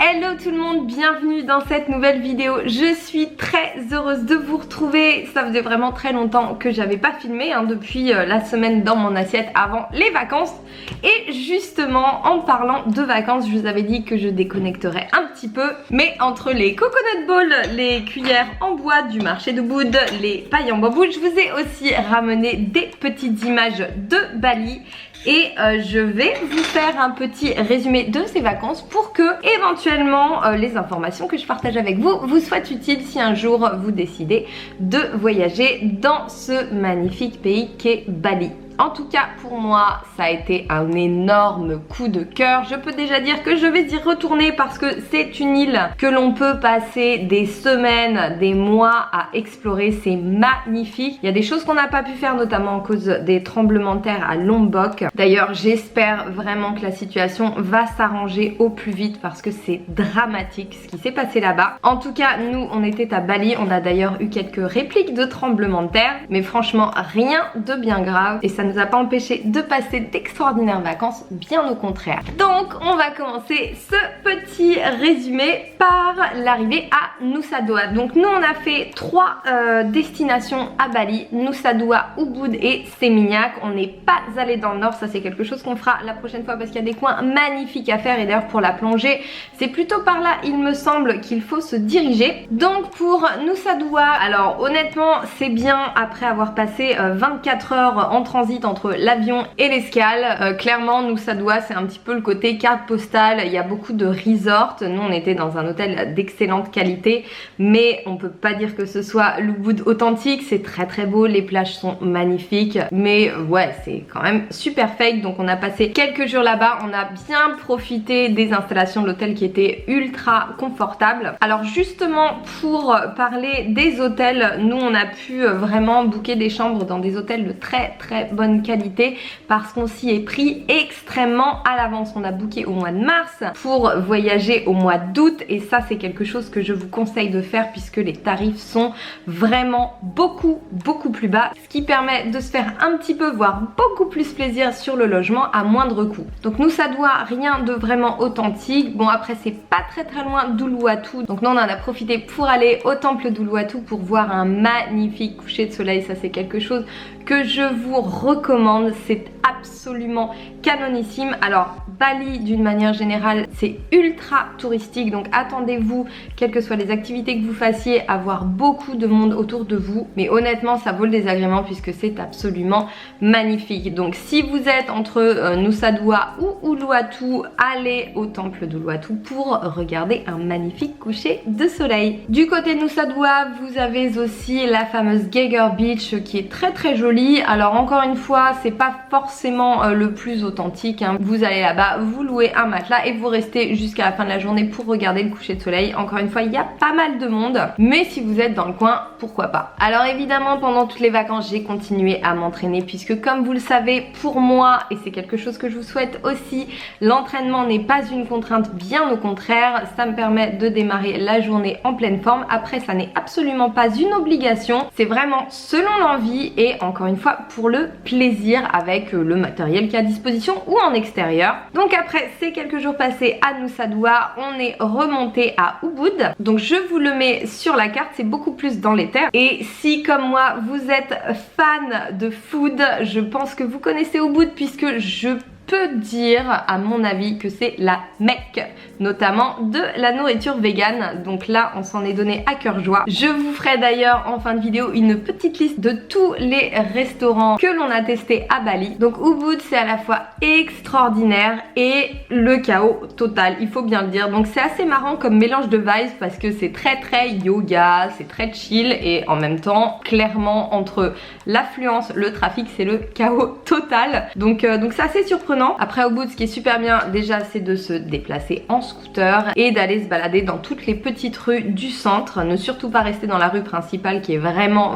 Hello tout le monde, bienvenue dans cette nouvelle vidéo. Je suis très heureuse de vous retrouver. Ça faisait vraiment très longtemps que j'avais pas filmé depuis la semaine dans mon assiette avant les vacances. Et justement en parlant de vacances, je vous avais dit que je déconnecterais un petit peu. Mais entre les coconut balls, les cuillères en bois du marché d'Ubud, les pailles en bambou, je vous ai aussi ramené des petites images de Bali. Et je vais vous faire un petit résumé de ces vacances pour que éventuellement les informations que je partage avec vous vous soient utiles si un jour vous décidez de voyager dans ce magnifique pays qu'est Bali. En tout cas pour moi ça a été un énorme coup de cœur. Je peux déjà dire que je vais y retourner parce que c'est une île que l'on peut passer des semaines, des mois à explorer. C'est magnifique. Il y a des choses qu'on n'a pas pu faire notamment à cause des tremblements de terre à Lombok. D'ailleurs j'espère vraiment que la situation va s'arranger au plus vite parce que c'est dramatique ce qui s'est passé là-bas. En tout cas nous on était à Bali. On a d'ailleurs eu quelques répliques de tremblements de terre. Mais franchement rien de bien grave. Et ça nous a pas empêché de passer d'extraordinaires vacances, bien au contraire. Donc on va commencer ce petit résumé par l'arrivée à Nusa Dua. Donc nous on a fait 3 destinations à Bali, Nusa Dua, Ubud et Seminyak. On n'est pas allé dans le nord, ça c'est quelque chose qu'on fera la prochaine fois parce qu'il y a des coins magnifiques à faire. Et d'ailleurs pour la plongée c'est plutôt par là il me semble qu'il faut se diriger. Donc pour Nusa Dua, alors honnêtement c'est bien après avoir passé 24 heures en transit entre l'avion et l'escale. Clairement Nusa Dua c'est un petit peu le côté carte postale. Il y a beaucoup de resorts. Nous on était dans un hôtel d'excellente qualité, mais on peut pas dire que ce soit l'Ubud authentique. C'est très très beau, les plages sont magnifiques, mais ouais c'est quand même super fake. Donc on a passé quelques jours là-bas, on a bien profité des installations de l'hôtel qui étaient ultra confortables. Alors justement pour parler des hôtels, nous on a pu vraiment booker des chambres dans des hôtels de très très bonne qualité parce qu'on s'y est pris extrêmement à l'avance. On a booké au mois de mars pour voyager au mois d'août et ça c'est quelque chose que je vous conseille de faire puisque les tarifs sont vraiment beaucoup plus bas, ce qui permet de se faire un petit peu, voire beaucoup plus plaisir sur le logement à moindre coût. Donc nous ça doit rien de vraiment authentique. Bon après c'est pas très loin d'Uluwatu, donc nous on en a profité pour aller au temple d'Uluwatu pour voir un magnifique coucher de soleil. Ça c'est quelque chose que je vous recommande, c'est absolument canonissime. Alors Bali d'une manière générale c'est ultra touristique, donc attendez-vous quelles que soient les activités que vous fassiez à voir beaucoup de monde autour de vous, mais honnêtement ça vaut le désagrément puisque c'est absolument magnifique. Donc si vous êtes entre Nusa Dua ou Uluwatu, allez au temple d'Uluwatu pour regarder un magnifique coucher de soleil. Du côté de Nusa Dua vous avez aussi la fameuse Geiger Beach qui est très jolie. Alors encore une fois c'est pas forcément le plus authentique, Vous allez là-bas, vous louez un matelas et vous restez jusqu'à la fin de la journée pour regarder le coucher de soleil. Encore une fois il y a pas mal de monde, mais si vous êtes dans le coin pourquoi pas. Alors évidemment pendant toutes les vacances j'ai continué à m'entraîner puisque comme vous le savez pour moi, et c'est quelque chose que je vous souhaite aussi, l'entraînement n'est pas une contrainte, bien au contraire, ça me permet de démarrer la journée en pleine forme. Après ça n'est absolument pas une obligation, c'est vraiment selon l'envie et encore une fois pour le plaisir avec le matériel qui est à disposition ou en extérieur. Donc après ces quelques jours passés à Nusa Dua, on est remonté à Ubud. Donc je vous le mets sur la carte, c'est beaucoup plus dans les terres. Et si comme moi vous êtes fan de food, je pense que vous connaissez Ubud puisque je peux dire à mon avis que c'est la Mecque notamment de la nourriture végane. Donc là on s'en est donné à cœur joie. Je vous ferai d'ailleurs en fin de vidéo une petite liste de tous les restaurants que l'on a testé à Bali. Donc Ubud c'est à la fois extraordinaire et le chaos total, il faut bien le dire. Donc c'est assez marrant comme mélange de vibes parce que c'est très yoga, c'est très chill et en même temps clairement entre l'affluence, le trafic c'est le chaos total. Donc c'est assez surprenant prenant. Après au bout ce qui est super bien déjà c'est de se déplacer en scooter et d'aller se balader dans toutes les petites rues du centre. Ne surtout pas rester dans la rue principale qui est vraiment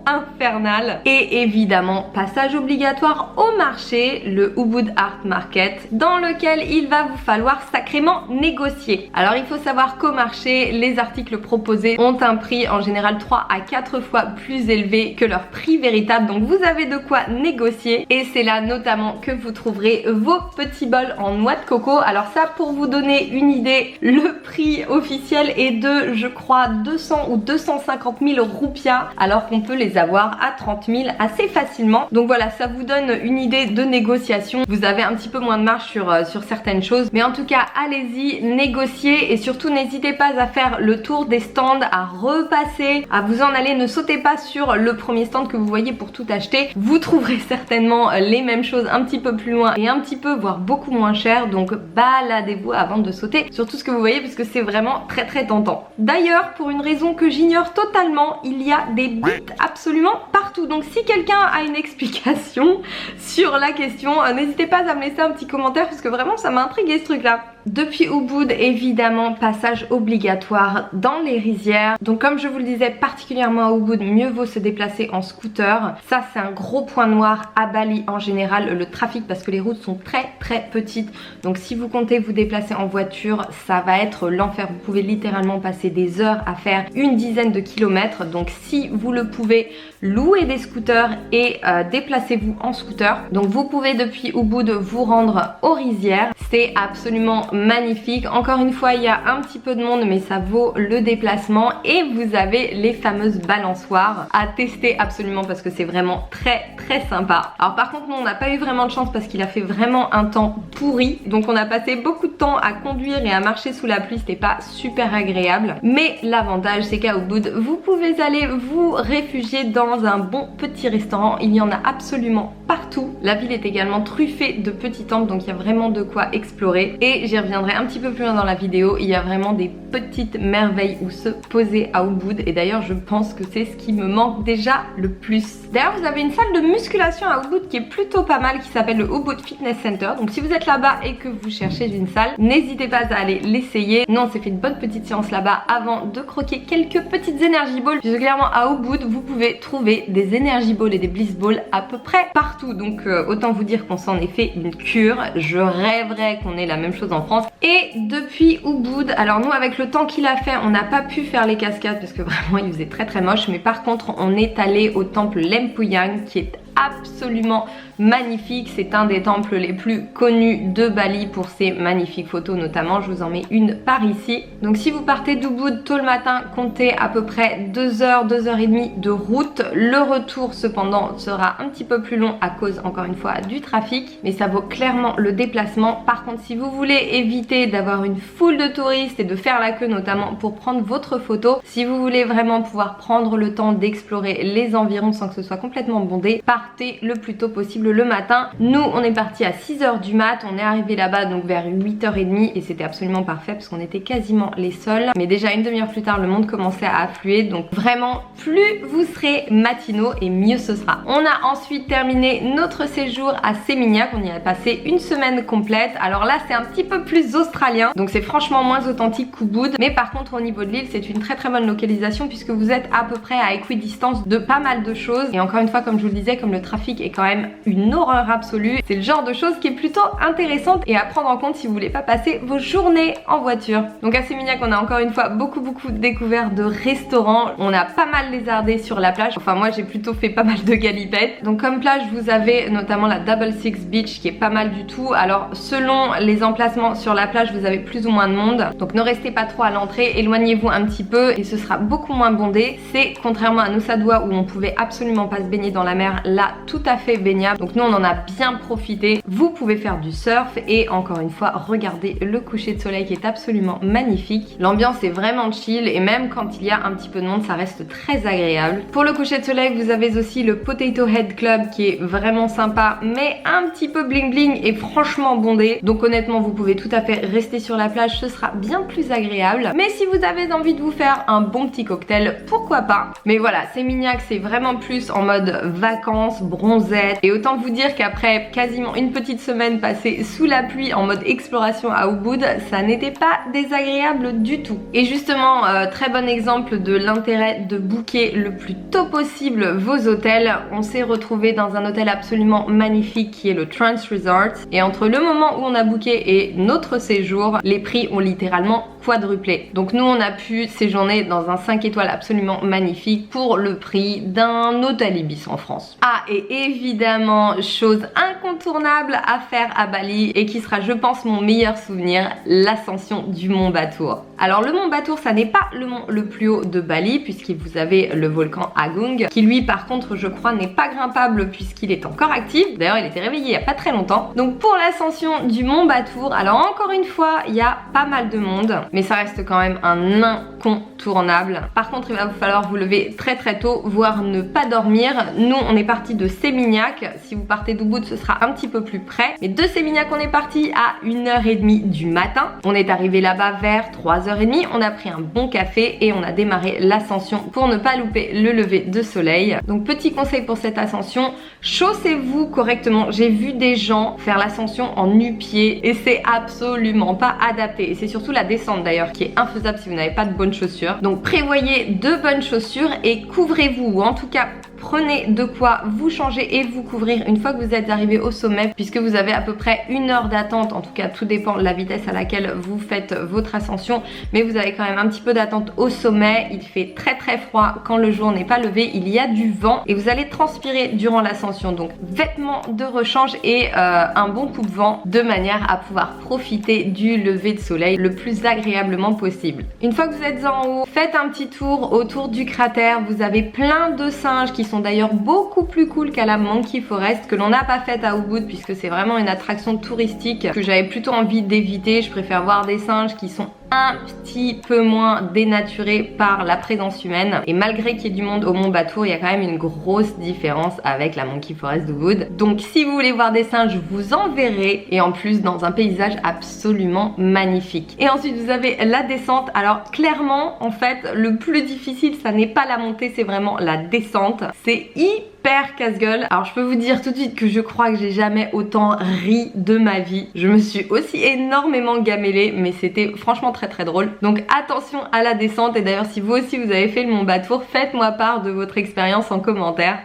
infernale. Et évidemment passage obligatoire au marché, le Ubud Art Market, dans lequel il va vous falloir sacrément négocier. Alors il faut savoir qu'au marché les articles proposés ont un prix en général 3 à 4 fois plus élevé que leur prix véritable, donc vous avez de quoi négocier et c'est là notamment que vous trouverez vos petits bols en noix de coco. Alors ça, pour vous donner une idée, le prix officiel est de je crois 200 ou 250 000 roupias alors qu'on peut les avoir à 30 000 assez facilement. Donc voilà, ça vous donne une idée de négociation. Vous avez un petit peu moins de marge sur certaines choses, mais en tout cas allez-y, négociez et surtout n'hésitez pas à faire le tour des stands, à repasser, à vous en aller. Ne sautez pas sur le premier stand que vous voyez pour tout acheter. Vous trouverez certainement les mêmes choses un petit peu plus loin et un petit peu voire beaucoup moins cher, donc baladez-vous avant de sauter sur tout ce que vous voyez parce que c'est vraiment très tentant. D'ailleurs, pour une raison que j'ignore totalement, il y a des bits absolument partout, donc si quelqu'un a une explication sur la question, n'hésitez pas à me laisser un petit commentaire parce que vraiment ça m'a intrigué ce truc là. Depuis Ubud, évidemment, passage obligatoire dans les rizières. Donc comme je vous le disais, particulièrement à Ubud, mieux vaut se déplacer en scooter. Ça c'est un gros point noir à Bali en général, le trafic, parce que les routes sont très petites. Donc si vous comptez vous déplacer en voiture, ça va être l'enfer. Vous pouvez littéralement passer des heures à faire une dizaine de kilomètres. Donc si vous le pouvez, louez des scooters et déplacez-vous en scooter. Donc vous pouvez depuis Ubud vous rendre aux rizières. C'est absolument magnifique. Encore une fois, il y a un petit peu de monde mais ça vaut le déplacement et vous avez les fameuses balançoires à tester absolument parce que c'est vraiment très sympa. Alors par contre, nous on n'a pas eu vraiment de chance parce qu'il a fait vraiment un temps pourri, donc on a passé beaucoup de temps à conduire et à marcher sous la pluie, c'était pas super agréable, mais l'avantage c'est qu'à Ubud vous pouvez aller vous réfugier dans un bon petit restaurant. Il y en a absolument partout. La ville est également truffée de petits temples, donc il y a vraiment de quoi explorer et j'y reviendrai un petit peu plus loin dans la vidéo. Il y a vraiment des petites merveilles où se poser à Ubud et d'ailleurs je pense que c'est ce qui me manque déjà le plus. D'ailleurs vous avez une salle de musculation à Ubud qui est plutôt pas mal, qui s'appelle le Ubud Fitness Center. Donc si vous êtes là-bas et que vous cherchez une salle, n'hésitez pas à aller l'essayer. Nous on s'est fait une bonne petite séance là-bas avant de croquer quelques petites energy balls, puisque clairement à Ubud vous pouvez trouver des energy balls et des bliss balls à peu près partout. Donc autant vous dire qu'on s'en est fait une cure. Je rêverais qu'on ait la même chose en France. Et depuis Ubud, alors nous avec le temps qu'il a fait, on n'a pas pu faire les cascades parce que vraiment il faisait très moche, mais par contre on est allé au temple Lempuyang qui est absolument magnifique. C'est un des temples les plus connus de Bali pour ses magnifiques photos notamment. Je vous en mets une par ici. Donc si vous partez d'Ubud tôt le matin, comptez à peu près 2 heures, 2 heures et demie de route. Le retour cependant sera un petit peu plus long à cause encore une fois du trafic, mais ça vaut clairement le déplacement. Par contre si vous voulez éviter d'avoir une foule de touristes et de faire la queue notamment pour prendre votre photo, si vous voulez vraiment pouvoir prendre le temps d'explorer les environs sans que ce soit complètement bondé, partez le plus tôt possible le matin. Nous on est parti à 6 h du mat, on est arrivé là-bas donc vers 8 h 30 et c'était absolument parfait parce qu'on était quasiment les seuls, mais déjà une demi-heure plus tard le monde commençait à affluer, donc vraiment plus vous serez matinaux et mieux ce sera. On a ensuite terminé notre séjour à Seminyak, on y a passé une semaine complète. Alors là c'est un petit peu plus australien, donc c'est franchement moins authentique qu'Ubud, mais par contre au niveau de l'île c'est une très bonne localisation puisque vous êtes à peu près à équidistance de pas mal de choses et encore une fois comme je vous le disais, comme le trafic est quand même une horreur absolue, c'est le genre de choses qui est plutôt intéressante et à prendre en compte si vous voulez pas passer vos journées en voiture. Donc à Seminyak on a encore une fois beaucoup découvert de restaurants, on a pas mal lézardé sur la plage, enfin moi j'ai plutôt fait pas mal de galipettes. Donc comme plage vous avez notamment la Double Six Beach qui est pas mal du tout. Alors selon les emplacements sur la plage vous avez plus ou moins de monde, donc ne restez pas trop à l'entrée, éloignez-vous un petit peu et ce sera beaucoup moins bondé. C'est contrairement à Nusa Dua où on pouvait absolument pas se baigner dans la mer, là tout à fait baignable, donc nous on en a bien profité. Vous pouvez faire du surf et encore une fois regardez le coucher de soleil qui est absolument magnifique. L'ambiance est vraiment chill et même quand il y a un petit peu de monde ça reste très agréable. Pour le coucher de soleil vous avez aussi le Potato Head Club qui est vraiment sympa mais un petit peu bling bling et franchement bondé, donc honnêtement vous pouvez tout à fait rester sur la plage, ce sera bien plus agréable. Mais si vous avez envie de vous faire un bon petit cocktail, pourquoi pas. Mais voilà, Seminyak c'est vraiment plus en mode vacances, immense bronzette. Et autant vous dire qu'après quasiment une petite semaine passée sous la pluie en mode exploration à Ubud, ça n'était pas désagréable du tout. Et justement, très bon exemple de l'intérêt de booker le plus tôt possible vos hôtels. On s'est retrouvé dans un hôtel absolument magnifique qui est le Trans Resort. Et entre le moment où on a booké et notre séjour, les prix ont littéralement quadruplé. Donc nous on a pu séjourner dans un 5 étoiles absolument magnifique pour le prix d'un hôtel Ibis en France. Ah, et évidemment, chose incontournable à faire à Bali et qui sera je pense mon meilleur souvenir, l'ascension du mont Batur. Alors le mont Batur, ça n'est pas le mont le plus haut de Bali puisque vous avez le volcan Agung qui lui par contre je crois n'est pas grimpable puisqu'il est encore actif. D'ailleurs il était réveillé il n'y a pas très longtemps. Donc pour l'ascension du mont Batur, alors encore une fois il y a pas mal de monde mais ça reste quand même un incontournable. Par contre il va vous falloir vous lever très très tôt voire ne pas dormir. Nous on est parti de Seminyak. Si vous partez d'Ubud ce sera un petit peu plus près. Mais de Seminyak on est parti à 1h30 du matin. On est arrivé là-bas vers 3h30. On a pris un bon café et on a démarré l'ascension pour ne pas louper le lever de soleil. Donc petit conseil pour cette ascension, chaussez-vous correctement. J'ai vu des gens faire l'ascension en nu-pieds et c'est absolument pas adapté. Et c'est surtout la descente d'ailleurs qui est infaisable si vous n'avez pas de bonnes chaussures. Donc prévoyez de bonnes chaussures et couvrez-vous, ou en tout cas prenez de quoi vous changer et vous couvrir une fois que vous êtes arrivé au sommet puisque vous avez à peu près 1 heure d'attente. En tout cas tout dépend de la vitesse à laquelle vous faites votre ascension, mais vous avez quand même un petit peu d'attente au sommet. Il fait très très froid quand le jour n'est pas levé, il y a du vent et vous allez transpirer durant l'ascension. Donc vêtements de rechange et un bon coupe-vent de manière à pouvoir profiter du lever de soleil le plus agréablement possible. Une fois que vous êtes en haut, faites un petit tour autour du cratère. Vous avez plein de singes qui sont d'ailleurs beaucoup plus cool qu'à la Monkey Forest, que l'on n'a pas faite à Ubud puisque c'est vraiment une attraction touristique que j'avais plutôt envie d'éviter. Je préfère voir des singes qui sont un petit peu moins dénaturés par la présence humaine. Et malgré qu'il y ait du monde au mont Batur, il y a quand même une grosse différence avec la Monkey Forest d'Ubud. Donc si vous voulez voir des singes, je vous en verrai. Et en plus dans un paysage absolument magnifique. Et ensuite vous avez la descente. Alors clairement en fait le plus difficile ça n'est pas la montée, c'est vraiment la descente. C'est hyper casse-gueule. Alors je peux vous dire tout de suite que je crois que j'ai jamais autant ri de ma vie. Je me suis aussi énormément gamellée, mais c'était franchement très très drôle. Donc attention à la descente. Et d'ailleurs si vous aussi vous avez fait le mont Batur, faites-moi part de votre expérience en commentaire.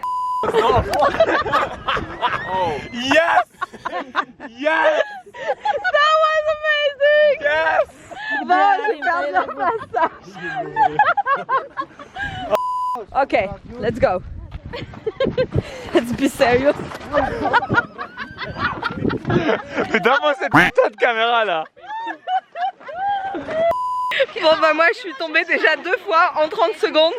Yes! Yes! That was amazing! Yes! Va, je vais faire le passage. Okay, let's go. Let's be serious. Donne-moi cette putain de caméra là! Bon bah moi je suis tombée déjà 2 fois en 30 secondes.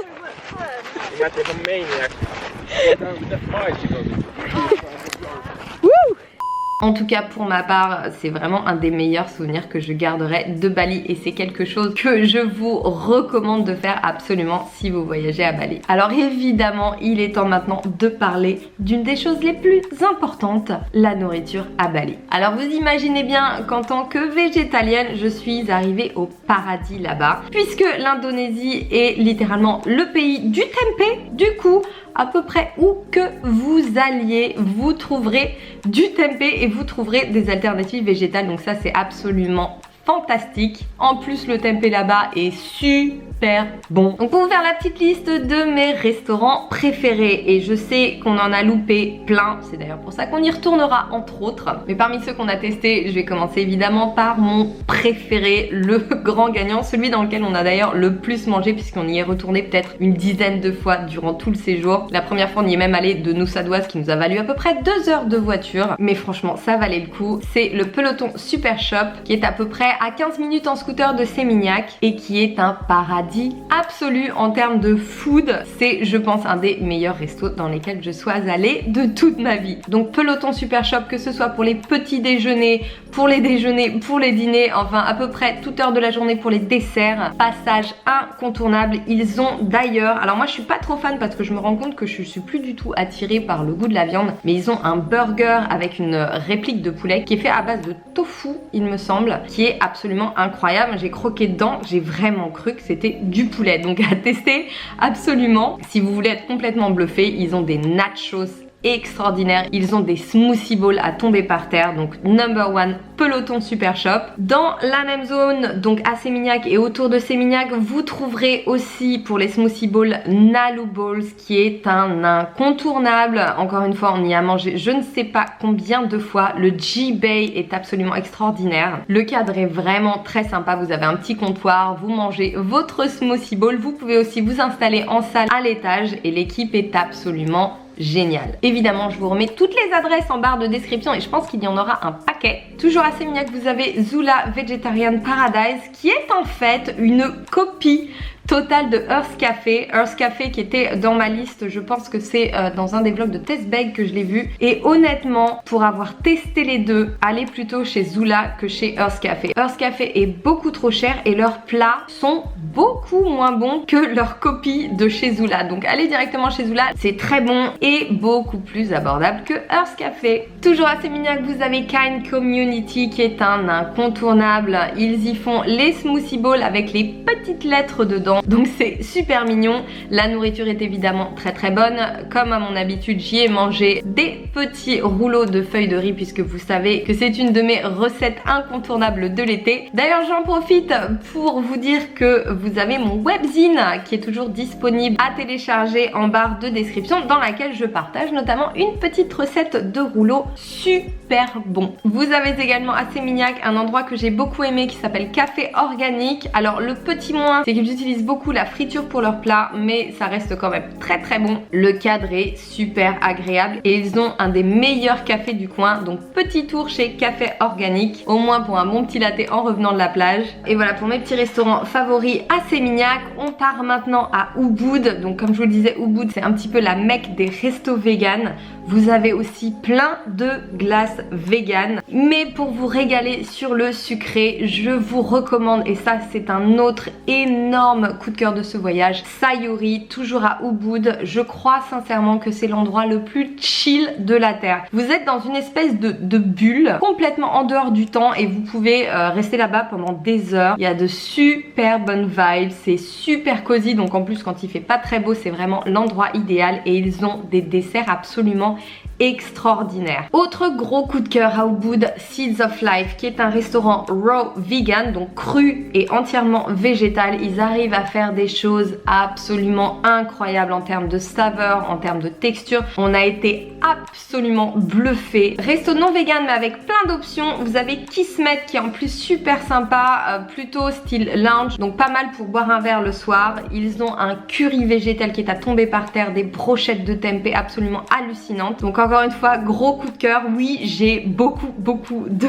En tout cas pour ma part c'est vraiment un des meilleurs souvenirs que je garderai de Bali et c'est quelque chose que je vous recommande de faire absolument si vous voyagez à Bali. Alors évidemment il est temps maintenant de parler d'une des choses les plus importantes, la nourriture à Bali. Alors vous imaginez bien qu'en tant que végétalienne je suis arrivée au paradis là-bas puisque l'Indonésie est littéralement le pays du tempeh. Du coup à peu près où que vous alliez, vous trouverez du tempeh et vous trouverez des alternatives végétales. Donc ça c'est absolument fantastique. En plus le tempeh là-bas est super bon. Donc pour vous faire la petite liste de mes restaurants préférés, et je sais qu'on en a loupé plein, c'est d'ailleurs pour ça qu'on y retournera entre autres, mais parmi ceux qu'on a testés, je vais commencer évidemment par mon préféré, le grand gagnant, celui dans lequel on a d'ailleurs le plus mangé puisqu'on y est retourné peut-être une dizaine de fois durant tout le séjour. La première fois on y est même allé de Nusa Dua, ce qui nous a valu à peu près 2 heures de voiture, mais franchement ça valait le coup. C'est le Peloton Super Shop qui est à peu près à 15 minutes en scooter de Seminyak et qui est un paradis absolu en termes de food. C'est je pense un des meilleurs restos dans lesquels je sois allée de toute ma vie. Donc Peloton Super Shop, que ce soit pour les petits déjeuners, pour les déjeuners, pour les dîners, enfin à peu près toute heure de la journée pour les desserts, passage incontournable. Ils ont d'ailleurs, alors moi je suis pas trop fan parce que je me rends compte que je suis plus du tout attirée par le goût de la viande, mais ils ont un burger avec une réplique de poulet qui est fait à base de tofu il me semble, qui est absolument incroyable. J'ai croqué dedans, j'ai vraiment cru que c'était du poulet, donc à tester absolument. Si vous voulez être complètement bluffé, ils ont des nachos extraordinaire. Ils ont des smoothie bowls à tomber par terre, donc number one Peloton Super Shop. Dans la même zone, donc à Sémignac et autour de Sémignac, vous trouverez aussi pour les smoothie bowls Nalu Bowls, qui est un incontournable. Encore une fois, on y a mangé je ne sais pas combien de fois. Le G-Bay est absolument extraordinaire. Le cadre est vraiment très sympa. Vous avez un petit comptoir, vous mangez votre smoothie bowl. Vous pouvez aussi vous installer en salle à l'étage et l'équipe est absolument génial. Évidemment, je vous remets toutes les adresses en barre de description et je pense qu'il y en aura un paquet. Toujours à Sémignac, vous avez Zula Vegetarian Paradise qui est en fait une copie totale de Earth Café. Earth Café qui était dans ma liste, je pense que c'est dans un des vlogs de Test Bag que je l'ai vu. Et honnêtement, pour avoir testé les deux, allez plutôt chez Zula que chez Earth Café. Earth Café est beaucoup trop cher et leurs plats sont beaucoup moins bons que leur copie de chez Zula. Donc allez directement chez Zula, c'est très bon et beaucoup plus abordable que Earth Café. Toujours à Sémignac, vous avez Kind Community qui est un incontournable. Ils y font les smoothie bowls avec les petites lettres dedans. Donc c'est super mignon. La nourriture est évidemment très très bonne. Comme à mon habitude, j'y ai mangé des petits rouleaux de feuilles de riz puisque vous savez que c'est une de mes recettes incontournables de l'été. D'ailleurs, j'en profite pour vous dire que vous avez mon webzine qui est toujours disponible à télécharger en barre de description, dans laquelle je partage notamment une petite recette de rouleau super bon. Vous avez également à Sémignac un endroit que j'ai beaucoup aimé qui s'appelle Café Organique. Alors le petit moins, c'est qu'ils utilisent beaucoup la friture pour leurs plats, mais ça reste quand même très très bon. Le cadre est super agréable et ils ont un des meilleurs cafés du coin. Donc petit tour chez Café Organique, au moins pour un bon petit latte en revenant de la plage. Et voilà pour mes petits restaurants favoris à Sémignac. On part maintenant à Ubud. Donc comme je vous le disais, Ubud c'est un petit peu la mecque des restos vegan. Vous avez aussi plein de glaces vegan. Mais pour vous régaler sur le sucré, je vous recommande, et ça c'est un autre énorme coup de cœur de ce voyage, Sayuri, toujours à Ubud. Je crois sincèrement que c'est l'endroit le plus chill de la terre. Vous êtes dans une espèce de bulle complètement en dehors du temps et vous pouvez rester là-bas pendant des heures. Il y a de super bonnes vibes, c'est super cosy, donc en plus quand il fait pas très beau c'est vraiment l'endroit idéal et ils ont des desserts absolument extraordinaire. Autre gros coup de cœur à Ubud, Seeds of Life, qui est un restaurant raw vegan, donc cru et entièrement végétal. Ils arrivent à faire des choses absolument incroyables en termes de saveur, en termes de texture. On a été absolument bluffés. Resto non vegan mais avec plein d'options. Vous avez Kismet qui est en plus super sympa, plutôt style lounge, donc pas mal pour boire un verre le soir. Ils ont un curry végétal qui est à tomber par terre, des brochettes de tempeh absolument hallucinantes. Donc encore une fois, gros coup de cœur. Oui, j'ai beaucoup de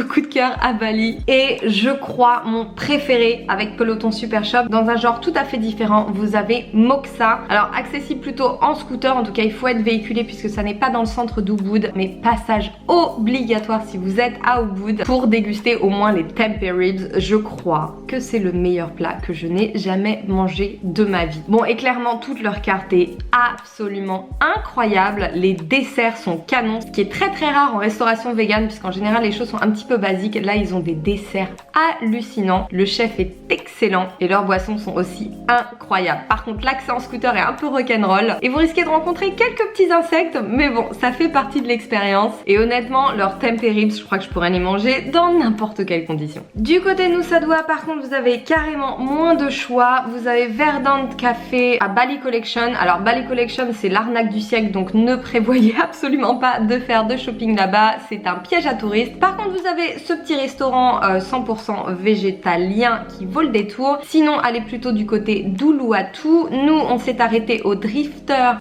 coups de cœur à Bali et je crois mon préféré avec Peloton Super Shop. Dans un genre tout à fait différent, vous avez Moxa. Alors accessible plutôt en scooter, en tout cas il faut être véhiculé puisque ça n'est pas dans le centre d'Ubud, mais passage obligatoire si vous êtes à Ubud pour déguster au moins les tempeh ribs. Je crois que c'est le meilleur plat que je n'ai jamais mangé de ma vie. Bon, et clairement toute leur carte est absolument incroyable. Les desserts sont canon, ce qui est très rare en restauration vegan puisqu'en général les choses sont un petit peu basiques. Là ils ont des desserts hallucinants, le chef est excellent et leurs boissons sont aussi incroyables. Par contre l'accès en scooter est un peu rock'n'roll et vous risquez de rencontrer quelques petits insectes, mais bon, ça fait partie de l'expérience. Et honnêtement leurs tempeh ribs, je crois que je pourrais les manger dans n'importe quelle condition. Du côté Nusa Dua par contre vous avez carrément moins de choix. Vous avez Verdant Café à Bali Collection. Alors Bali Collection c'est l'arnaque du siècle, donc ne prévoyez absolument pas de faire de shopping là-bas, c'est un piège à touristes. Par contre vous avez ce petit restaurant 100% végétalien qui vaut le détour. Sinon allez plutôt du côté d'Uluwatu. Nous on s'est arrêté au Drifter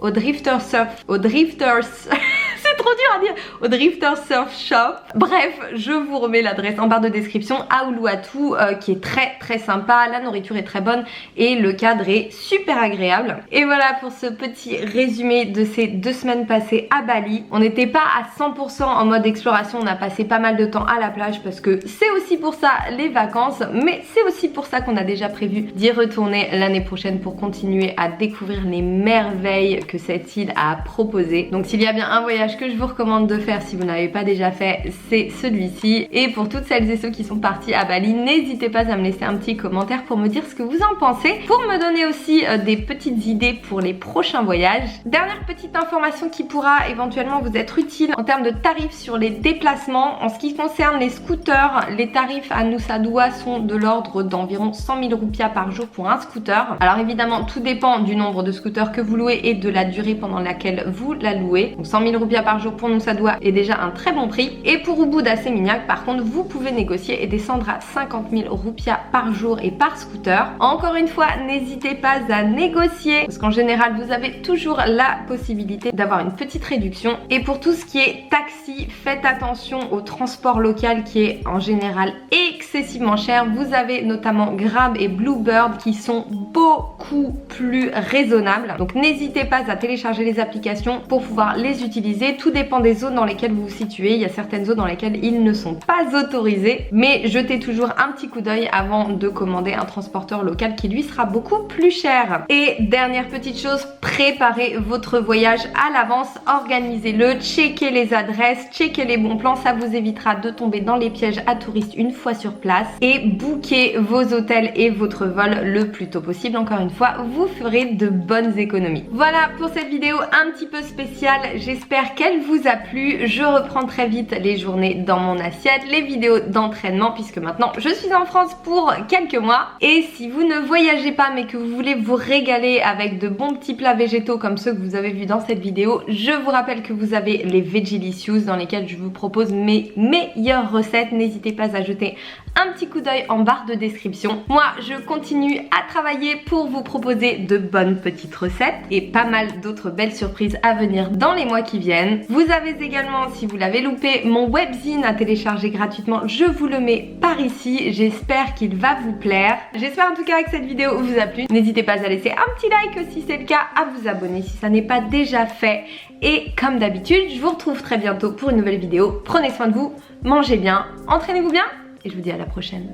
c'est trop dur à dire, au Drifter Surf Shop. Bref, je vous remets l'adresse en barre de description à Uluwatu qui est très sympa, la nourriture est très bonne et le cadre est super agréable. Et voilà pour ce petit résumé de ces 2 semaines passées à Bali. On n'était pas à 100% en mode exploration, on a passé pas mal de temps à la plage parce que c'est aussi pour ça les vacances, mais c'est aussi pour ça qu'on a déjà prévu d'y retourner l'année prochaine pour continuer à découvrir les merveilles que cette île a proposées. Donc s'il y a bien un voyage que je vous recommande de faire si vous n'avez pas déjà fait, c'est celui-ci. Et pour toutes celles et ceux qui sont partis à Bali, n'hésitez pas à me laisser un petit commentaire pour me dire ce que vous en pensez, pour me donner aussi des petites idées pour les prochains voyages. Dernière petite information qui pourra éventuellement vous être utile en termes de tarifs sur les déplacements. En ce qui concerne les scooters, les tarifs à Nusa Dua sont de l'ordre d'environ 100 000 roupias par jour pour un scooter. Alors évidemment, tout dépend du nombre de scooters que vous louez et de la durée pendant laquelle vous la louez. Donc 100 000 roupias par jour pour Nusa Dua est déjà un très bon prix. Et pour Ubud à Seminyak, par contre, vous pouvez négocier et descendre à 50 000 roupias par jour et par scooter. Encore une fois, n'hésitez pas à négocier parce qu'en général, vous avez toujours la possibilité d'avoir une petite réduction. Et pour tout ce qui est taxi, faites attention au transport local qui est en général excessivement cher. Vous avez notamment Grab et Bluebird qui sont beaucoup plus raisonnables. Donc n'hésitez pas à télécharger les applications pour pouvoir les utiliser. Tout dépend des zones dans lesquelles vous vous situez. Il y a certaines zones dans lesquelles ils ne sont pas autorisés. Mais jetez toujours un petit coup d'œil avant de commander un transporteur local qui lui sera beaucoup plus cher. Et dernière petite chose, préparez votre voyage à l'avance, organisez-le, checkez les adresses, checkez les bons plans, ça vous évitera de tomber dans les pièges à touristes une fois sur place et bookez vos hôtels et votre vol le plus tôt possible. Encore une fois, vous ferez de bonnes économies. Voilà pour cette vidéo un petit peu spéciale, j'espère qu'elle vous a plu. Je reprends très vite les journées dans mon assiette, les vidéos d'entraînement puisque maintenant je suis en France pour quelques mois. Et si vous ne voyagez pas mais que vous voulez vous régaler avec de bons petits plats végétaux comme ceux que vous avez vus dans cette vidéo, je vous rappelle que vous avez les Vegelicious dans lesquels je vous propose mes meilleures recettes. N'hésitez pas à jeter un petit coup d'œil en barre de description. Moi, je continue à travailler pour vous proposer de bonnes petites recettes et pas mal d'autres belles surprises à venir dans les mois qui viennent. Vous avez également, si vous l'avez loupé, mon webzine à télécharger gratuitement. Je vous le mets par ici. J'espère qu'il va vous plaire. J'espère en tout cas que cette vidéo vous a plu. N'hésitez pas à laisser un petit like si c'est le cas, à vous abonner si ça n'est pas déjà fait. Et comme d'habitude, je vous retrouve très bientôt pour une nouvelle vidéo. Prenez soin de vous, mangez bien, entraînez-vous bien et je vous dis à la prochaine.